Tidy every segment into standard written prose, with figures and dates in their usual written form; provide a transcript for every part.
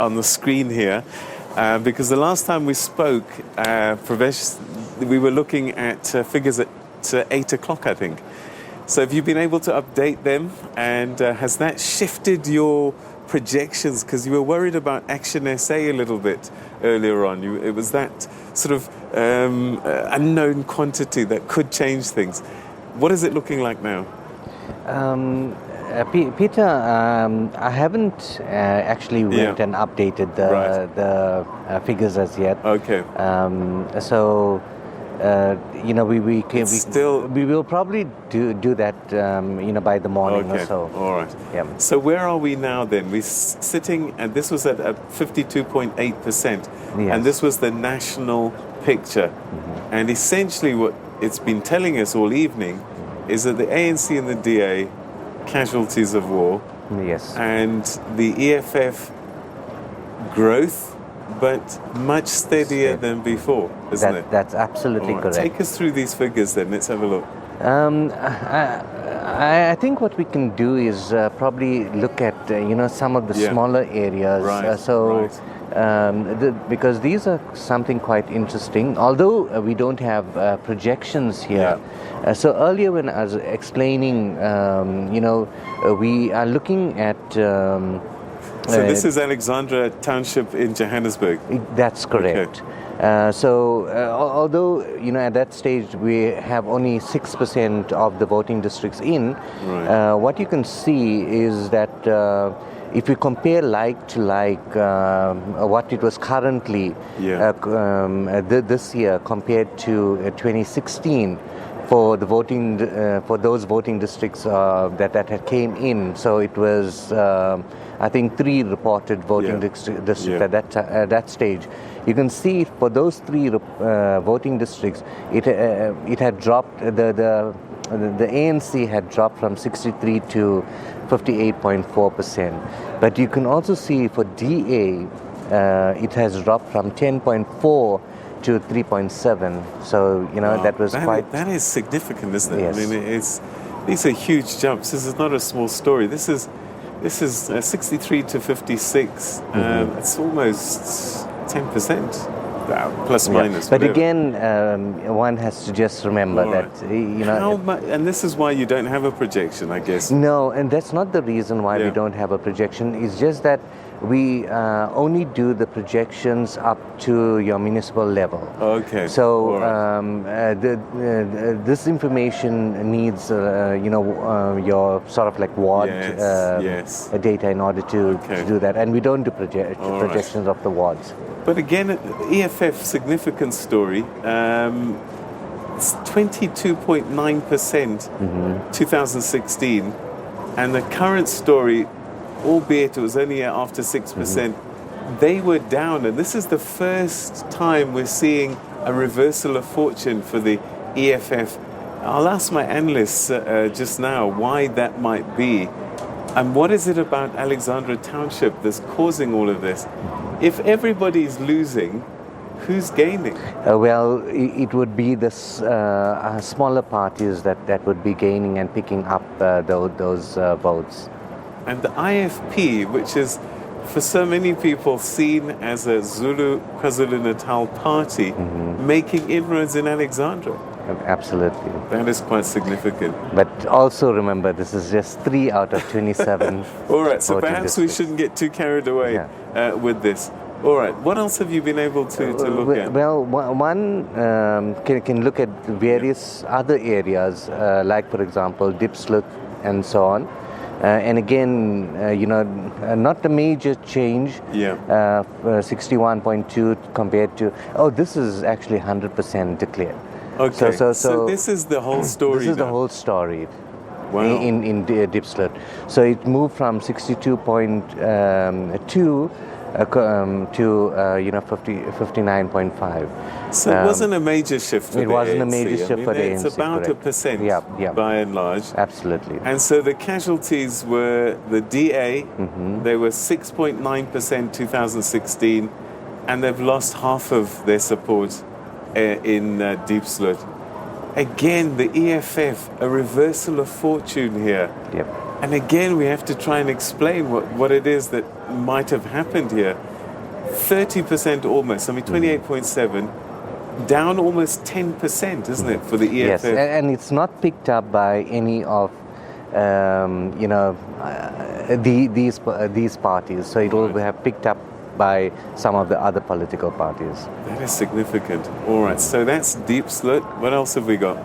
on the screen here, because the last time we spoke, Pravesh, we were looking at figures at 8 o'clock, I think. So have you been able to update them, and has that shifted your projections? Because you were worried about Action SA a little bit earlier on. It was that sort of unknown quantity that could change things. What is it looking like now? Peter, I haven't actually went and updated the figures as yet. Okay. We will probably do that, by the morning or so. All right. Yeah. So where are we now then? We're sitting, and this was at 52.8%, and this was the national picture. Mm-hmm. And essentially what it's been telling us all evening is that the ANC and the DA, casualties of war, yes, and the EFF growth, but much steadier than before, isn't it? That's absolutely correct. Take us through these figures then. Let's have a look. I think what we can do is probably look at some of the smaller areas. Because these are something quite interesting. Although we don't have projections here. Yeah. So earlier when I was explaining, we are looking at. So this is Alexandra Township in Johannesburg. That's correct. Okay. Although at that stage we have only 6% of the voting districts in, what you can see is that if we compare like to like what it was currently this year compared to 2016 for the voting for those voting districts that had came in, so it was. I think 3 reported voting districts at that stage. You can see for those 3 voting districts, it had dropped. The ANC had dropped from 63 to 58.4%. But you can also see for DA, it has dropped from 10.4 to 3.7. So that was quite. That is significant, isn't it? Yes. I mean, these are huge jumps. This is not a small story. This is 63 to 56. It's almost 10%, plus minus. But again, one has to just remember that how much, and this is why you don't have a projection, I guess. No, and that's not the reason why we don't have a projection. It's just that we only do the projections up to your municipal level. Okay. So this information needs, your sort of like ward data in order to do that, and we don't do projections of the wards. But again, EFF significant story. It's 22.9% 2016, and the current story, albeit it was only after 6%, they were down. And this is the first time we're seeing a reversal of fortune for the EFF. I'll ask my analysts just now why that might be. And what is it about Alexandra Township that's causing all of this? If everybody's losing, who's gaining? It would be the smaller parties that would be gaining and picking up those votes. And the IFP, which is for so many people seen as a Zulu KwaZulu-Natal party, making inroads in Alexandra. Absolutely. That is quite significant. But also remember, this is just 3 out of 27. All right, so perhaps we shouldn't get too carried away with this. All right, what else have you been able to look at? Well, one can look at various other areas, like, for example, Diepsloot and so on. And again, not a major change. 61.2 compared to. This is actually 100% declared. Okay. So this is the whole story. This is the whole story. Wow. In Diepsloot. So it moved from 62.2 to 59.5. So it wasn't a major shift for the ANC. It wasn't a major shift for the ANC. It's about a percent by and large. Absolutely. And so the casualties were the DA, they were 6.9% 2016, and they've lost half of their support in Diepsloot. Again, the EFF, a reversal of fortune here. Yep. And again, we have to try and explain what it is that might have happened here. 30% almost. I mean, 28.7, down almost 10%, isn't it, for the EFF? Yes, and it's not picked up by any of these parties. So it will have picked up by some of the other political parties. That is significant. All right, so that's deep slit. What else have we got?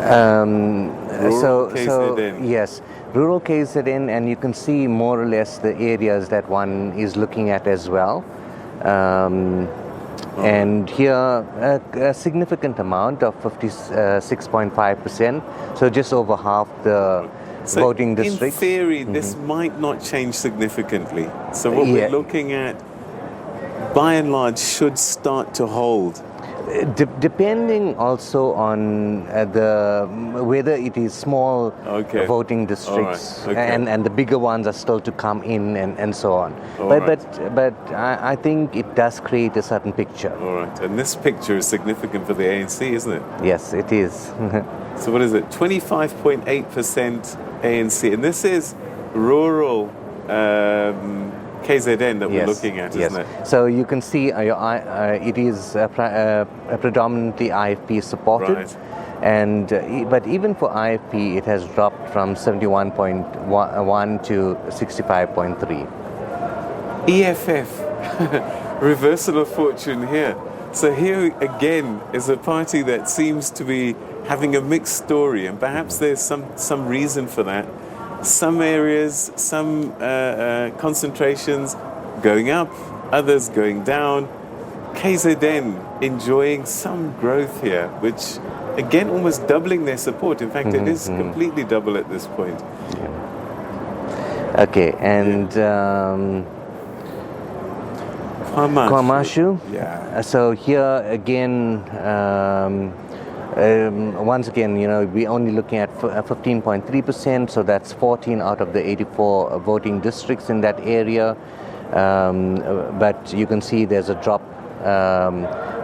Rural KZN. Yes, rural KZN, and you can see more or less the areas that one is looking at as well. And here a significant amount of 56.5%, so just over half the voting districts. In theory, this might not change significantly. So what we're looking at, by and large, should start to hold. Depending also on whether it is small voting districts, and the bigger ones are still to come in, and so on. But I think it does create a certain picture. All right, and this picture is significant for the ANC, isn't it? Yes, it is. So what is it? 25.8% ANC, and this is rural KZN that we're looking at, isn't it? So you can see it is predominantly IFP supported, Right. and but even for IFP, it has dropped from 71.1 to 65.3. EFF, reversal of fortune here. So here again is a party that seems to be having a mixed story, and perhaps there's some reason for that. Some areas, some concentrations going up, others going down. KZN enjoying some growth here, which again almost doubling their support. In fact, it is completely double at this point. Okay, and Kwamashu. Yeah. So here again, once again, we're only looking at 15.3%, so that's 14 out of the 84 voting districts in that area. But you can see there's a drop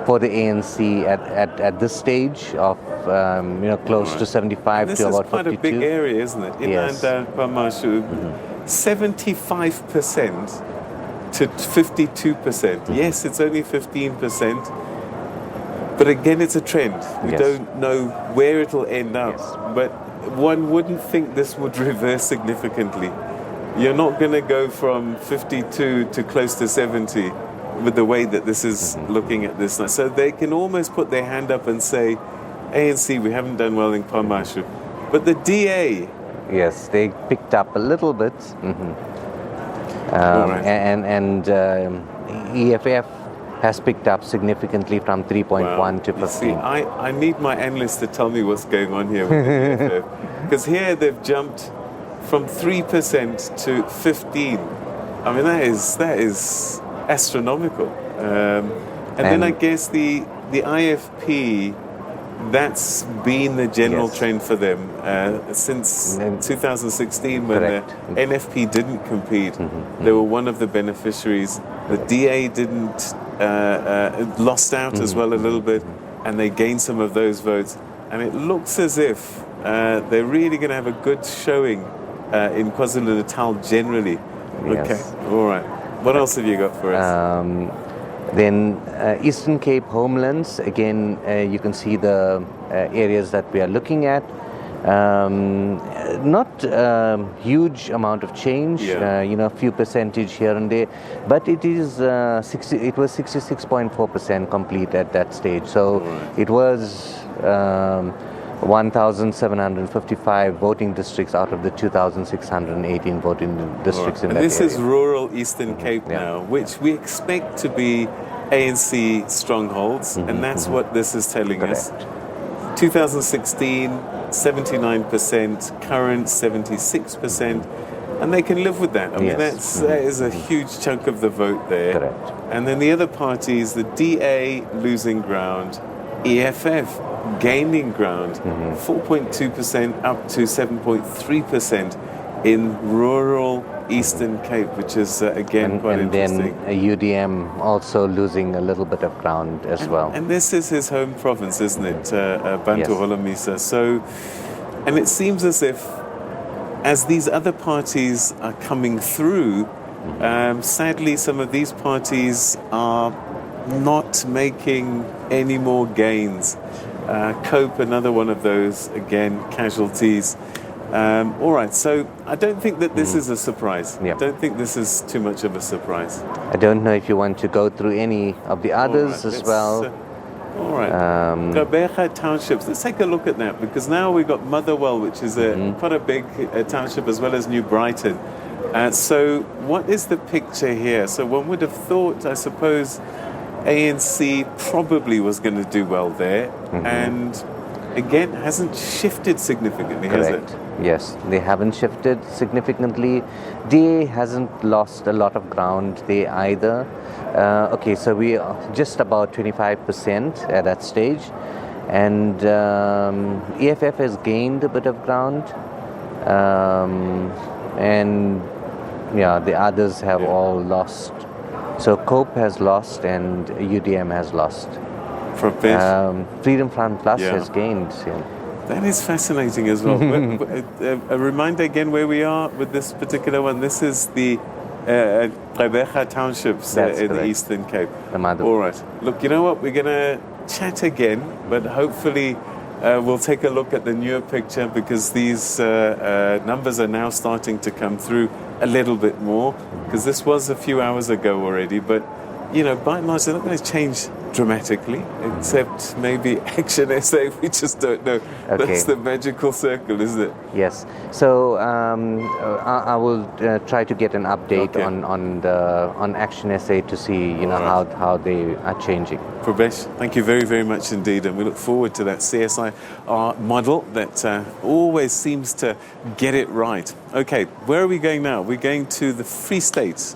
for the ANC at this stage of close to 75 to about 52. This is quite a big area, isn't it? Yes. Kwamashu, 75% to 52%. Yes, it's only 15%. But again, it's a trend. We don't know where it'll end up. But one wouldn't think this would reverse significantly. You're not going to go from 52 to close to 70 with the way that this is looking at this now. So they can almost put their hand up and say, ANC, we haven't done well in Kwamashu. But the DA... Yes, they picked up a little bit. And EFF has picked up significantly from 3.1 to 15. See, I need my analysts to tell me what's going on here with the EFF. Because here they've jumped from 3% to 15. I mean, that is astronomical. And then I guess the IFP, that's been the general trend for them since 2016 when the NFP didn't compete. They were one of the beneficiaries. The DA didn't lost out as well a little bit, and they gained some of those votes. And it looks as if they're really going to have a good showing in KwaZulu-Natal generally. Okay, all right. What else have you got for us? Then Eastern Cape homelands, again, you can see the areas that we are looking at. Not huge amount of change, a few percentage here and there, but it is it was 66.4% complete at that stage. So it was 1,755 voting districts out of the 2,618 voting districts in that area. This is rural Eastern Cape now, which we expect to be ANC strongholds, and that's what this is telling us. 2016, 79%, current 76%, and they can live with that. I mean, that is a huge chunk of the vote there. Correct. And then the other parties, the DA losing ground, EFF gaining ground, 4.2% up to 7.3% in rural Eastern Cape, which is again quite interesting. And then UDM also losing a little bit of ground as well. And this is his home province, isn't it, Bantu Holomisa? So, and it seems as if, as these other parties are coming through, Sadly, some of these parties are not making any more gains. COPE, another one of those, again, casualties. All right, so I don't think that this is a surprise. Yeah. I don't think this is too much of a surprise. I don't know if you want to go through any of the others as well. All right. Pravesh townships. Let's take a look at that, because now we've got Motherwell, which is quite a big township, as well as New Brighton. So what is the picture here? So one would have thought, I suppose, ANC probably was going to do well there, and again, hasn't shifted significantly, Correct. has it? Yes, they haven't shifted significantly. DA hasn't lost a lot of ground there either. Okay, so we are just about 25% at that stage, and EFF has gained a bit of ground, and yeah, the others have all lost. So COPE has lost and UDM has lost. Freedom Front Plus has gained. Yeah. That is fascinating as well. A reminder again where we are with this particular one. This is the Pravesh townships in the Eastern Cape. All right. Look, you know what? We're going to chat again, but hopefully we'll take a look at the newer picture, because these numbers are now starting to come through a little bit more, because this was a few hours ago already. But, you know, by and large, they're not going to change dramatically, except maybe Action SA. We just don't know. Okay. That's the magical circle, isn't it? Yes. So I will try to get an update on Action SA to see, you know, how they are changing. Pravesh, thank you very, very much indeed, and we look forward to that CSIR model that always seems to get it right. Okay, where are we going now? We're going to the Free State.